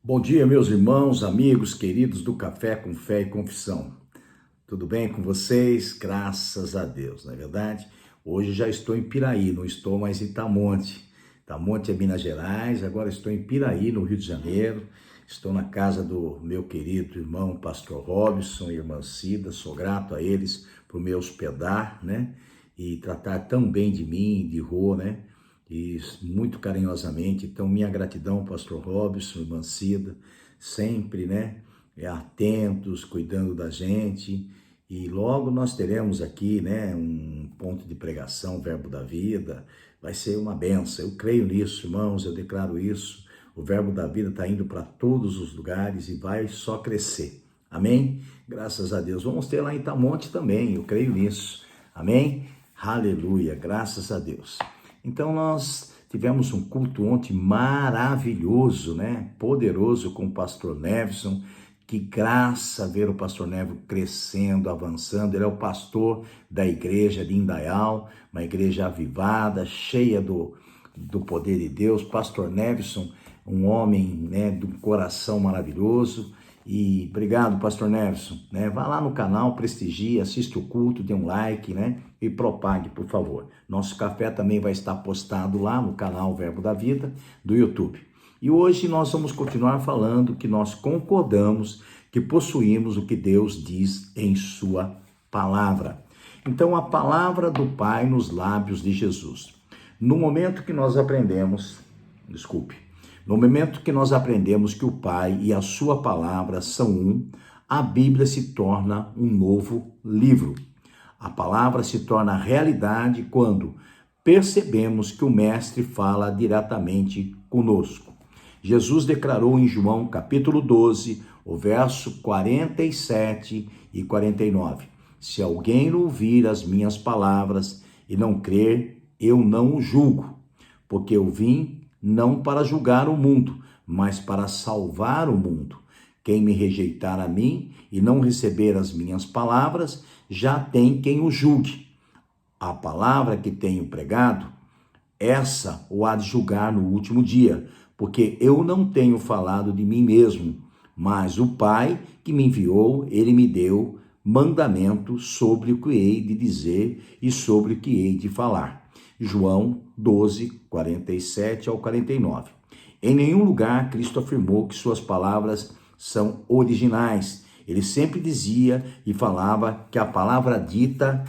Bom dia, meus irmãos, amigos, queridos do Café com Fé e Confissão. Tudo bem com vocês? Graças a Deus, não é verdade? Hoje já estou em Piraí, não estou mais em Itamonte. Itamonte é Minas Gerais, agora estou em Piraí, no Rio de Janeiro. Estou na casa do meu querido irmão Pastor Robson e irmã Cida. Sou grato a eles por me hospedar, né? E tratar tão bem de mim, de Rô, né? E muito carinhosamente. Então, minha gratidão, Pastor Robson, irmã Cida, sempre, né? Atentos, cuidando da gente. E logo nós teremos aqui, né, um ponto de pregação, Verbo da Vida. Vai ser uma benção. Eu creio nisso, irmãos, eu declaro isso. O Verbo da Vida está indo para todos os lugares e vai só crescer. Amém? Graças a Deus. Vamos ter lá em Itamonte também, eu creio nisso. Amém? Aleluia, graças a Deus. Então nós tivemos um culto ontem maravilhoso, né? Poderoso com o pastor Nevson. Que graça ver o pastor Nevo crescendo, avançando. Ele é o pastor da igreja de Indaial, uma igreja avivada, cheia do poder de Deus. Pastor Nevson, um homem, né, de um coração maravilhoso. E obrigado, pastor Nevson, né? Vá lá no canal, prestigie, assiste o culto, dê um like, né? E propague, por favor. Nosso café também vai estar postado lá no canal Verbo da Vida do YouTube. E hoje nós vamos continuar falando que nós concordamos que possuímos o que Deus diz em sua palavra. Então, a palavra do Pai nos lábios de Jesus. No momento que nós aprendemos que o Pai e a sua palavra são um, a Bíblia se torna um novo livro. A palavra se torna realidade quando percebemos que o Mestre fala diretamente conosco. Jesus declarou em João capítulo 12, o verso 47 e 49. Se alguém ouvir as minhas palavras e não crer, eu não o julgo, porque eu vim não para julgar o mundo, mas para salvar o mundo. Quem me rejeitar a mim e não receber as minhas palavras, já tem quem o julgue. A palavra que tenho pregado, essa o há de julgar no último dia, porque eu não tenho falado de mim mesmo, mas o Pai que me enviou, ele me deu mandamento sobre o que hei de dizer e sobre o que hei de falar. João 12, 47 ao 49. Em nenhum lugar Cristo afirmou que suas palavras são originais. Ele sempre dizia e falava que a palavra dita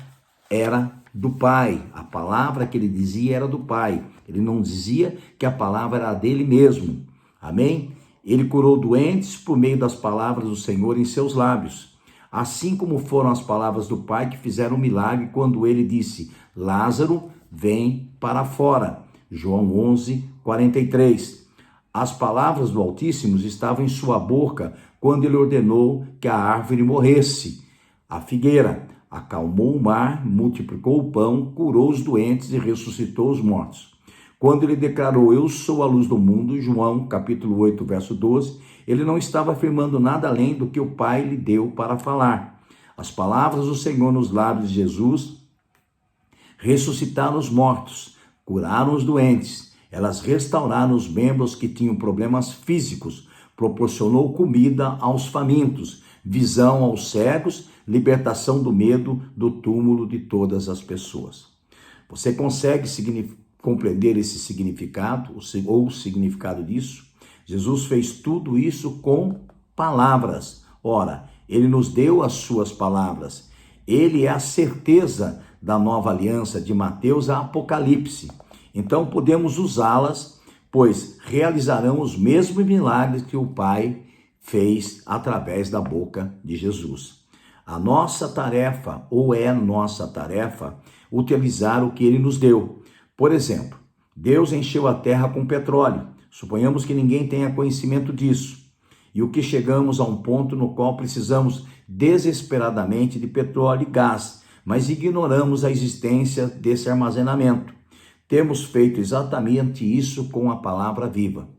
era do Pai. A palavra que ele dizia era do Pai. Ele não dizia que a palavra era dele mesmo. Amém? Ele curou doentes por meio das palavras do Senhor em seus lábios. Assim como foram as palavras do Pai que fizeram um milagre quando ele disse: Lázaro, vem para fora. João 11, 43. As palavras do Altíssimo estavam em sua boca quando ele ordenou que a árvore morresse. A figueira acalmou o mar, multiplicou o pão, curou os doentes e ressuscitou os mortos. Quando ele declarou, eu sou a luz do mundo, João capítulo 8, verso 12, ele não estava afirmando nada além do que o Pai lhe deu para falar. As palavras do Senhor nos lábios de Jesus ressuscitaram os mortos, curaram os doentes, elas restauraram os membros que tinham problemas físicos, proporcionou comida aos famintos, visão aos cegos, libertação do medo do túmulo de todas as pessoas. Você consegue compreender esse significado, ou o significado disso? Jesus fez tudo isso com palavras. Ora, ele nos deu as suas palavras. Ele é a certeza da nova aliança de Mateus a Apocalipse. Então podemos usá-las, pois realizarão os mesmos milagres que o Pai fez através da boca de Jesus. A nossa tarefa, ou é nossa tarefa, utilizar o que ele nos deu. Por exemplo, Deus encheu a terra com petróleo. Suponhamos que ninguém tenha conhecimento disso. E o que chegamos a um ponto no qual precisamos desesperadamente de petróleo e gás, mas ignoramos a existência desse armazenamento. Temos feito exatamente isso com a palavra viva.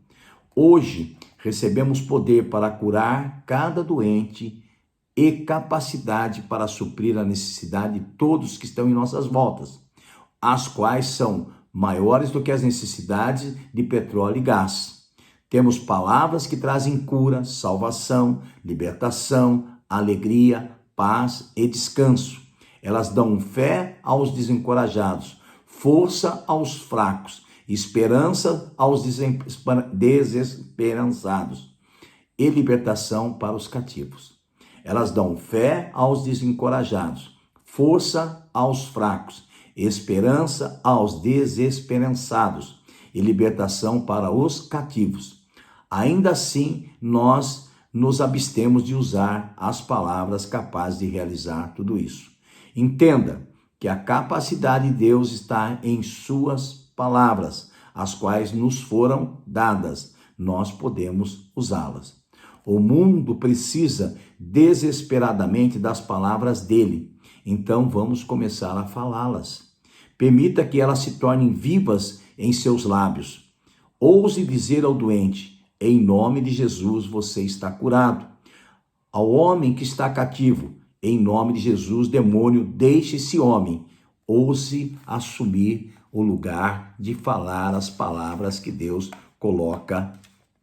Hoje, recebemos poder para curar cada doente e capacidade para suprir a necessidade de todos que estão em nossas voltas, as quais são maiores do que as necessidades de petróleo e gás. Temos palavras que trazem cura, salvação, libertação, alegria, paz e descanso. Elas dão fé aos desencorajados, força aos fracos, esperança aos desesperançados e libertação para os cativos. Elas dão fé aos desencorajados, força aos fracos, esperança aos desesperançados e libertação para os cativos. Ainda assim, nós nos abstemos de usar as palavras capazes de realizar tudo isso. Entenda que a capacidade de Deus está em suas palavras, as quais nos foram dadas. Nós podemos usá-las. O mundo precisa desesperadamente das palavras dele. Então vamos começar a falá-las. Permita que elas se tornem vivas em seus lábios. Ouse dizer ao doente: em nome de Jesus você está curado. Ao homem que está cativo: em nome de Jesus, demônio, deixe esse homem. Ouse assumir o lugar de falar as palavras que Deus coloca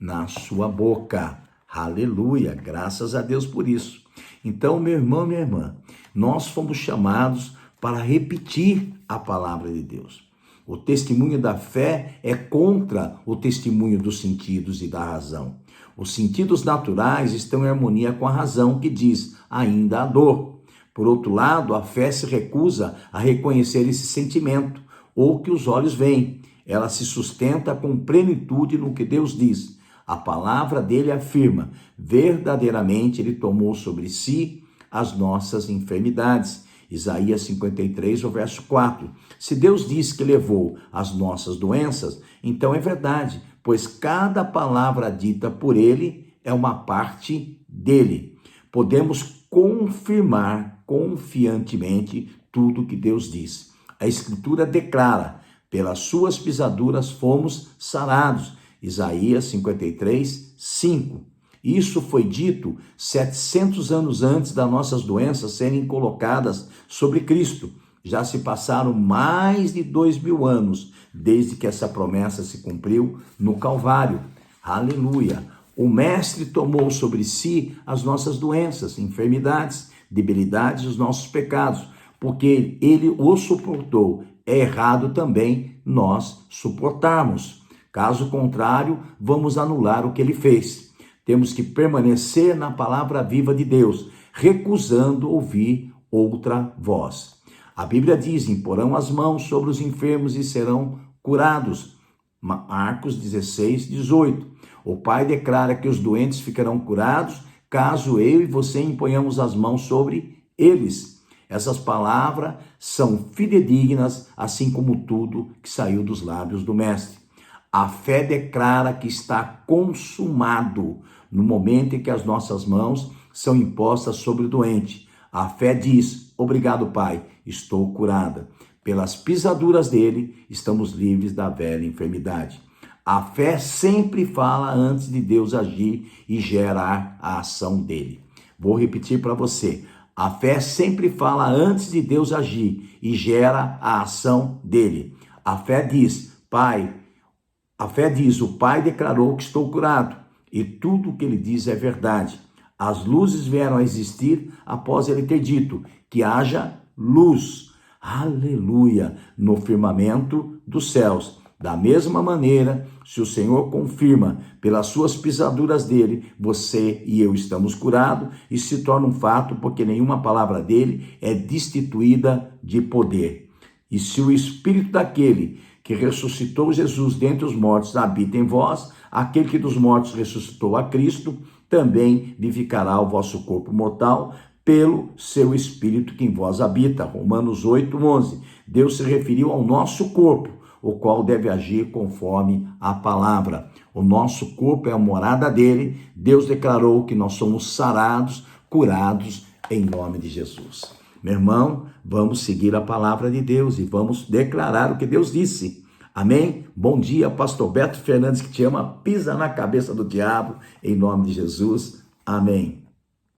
na sua boca. Aleluia, graças a Deus por isso. Então, meu irmão, minha irmã, nós fomos chamados para repetir a palavra de Deus. O testemunho da fé é contra o testemunho dos sentidos e da razão. Os sentidos naturais estão em harmonia com a razão, que diz: ainda há dor. Por outro lado, a fé se recusa a reconhecer esse sentimento, ou que os olhos veem. Ela se sustenta com plenitude no que Deus diz. A palavra dele afirma: verdadeiramente ele tomou sobre si as nossas enfermidades. Isaías 53, o verso 4. Se Deus diz que levou as nossas doenças, então é verdade, pois cada palavra dita por ele é uma parte dele. Podemos confirmar confiantemente tudo que Deus diz. A Escritura declara: pelas suas pisaduras fomos sarados. Isaías 53, 5. Isso foi dito 700 anos antes das nossas doenças serem colocadas sobre Cristo. Já se passaram mais de 2000 anos desde que essa promessa se cumpriu no Calvário. Aleluia! O Mestre tomou sobre si as nossas doenças, enfermidades, debilidades e os nossos pecados, porque ele o suportou. É errado também nós suportarmos. Caso contrário, vamos anular o que ele fez. Temos que permanecer na palavra viva de Deus, recusando ouvir outra voz. A Bíblia diz: imporão as mãos sobre os enfermos e serão curados. Marcos 16, 18. O Pai declara que os doentes ficarão curados caso eu e você imponhamos as mãos sobre eles. Essas palavras são fidedignas, assim como tudo que saiu dos lábios do Mestre. A fé declara que está consumado no momento em que as nossas mãos são impostas sobre o doente. A fé diz: obrigado, Pai, estou curada. Pelas pisaduras dele, estamos livres da velha enfermidade. A fé sempre fala antes de Deus agir e gerar a ação dele. Vou repetir para você. A fé sempre fala antes de Deus agir e gera a ação dele. A fé diz: Pai, o Pai declarou que estou curado, e tudo o que ele diz é verdade. As luzes vieram a existir após ele ter dito que haja luz, aleluia, no firmamento dos céus. Da mesma maneira, se o Senhor confirma pelas suas pisaduras dele, você e eu estamos curados, e se torna um fato, porque nenhuma palavra dele é destituída de poder. E se o Espírito daquele que ressuscitou Jesus dentre os mortos habita em vós, aquele que dos mortos ressuscitou a Cristo, também vivificará o vosso corpo mortal pelo seu Espírito que em vós habita. Romanos 8, 11. Deus se referiu ao nosso corpo, o qual deve agir conforme a palavra. O nosso corpo é a morada dele. Deus declarou que nós somos sarados, curados em nome de Jesus. Meu irmão, vamos seguir a palavra de Deus e vamos declarar o que Deus disse. Amém? Bom dia, pastor Beto Fernandes, que te ama, pisa na cabeça do diabo, em nome de Jesus. Amém.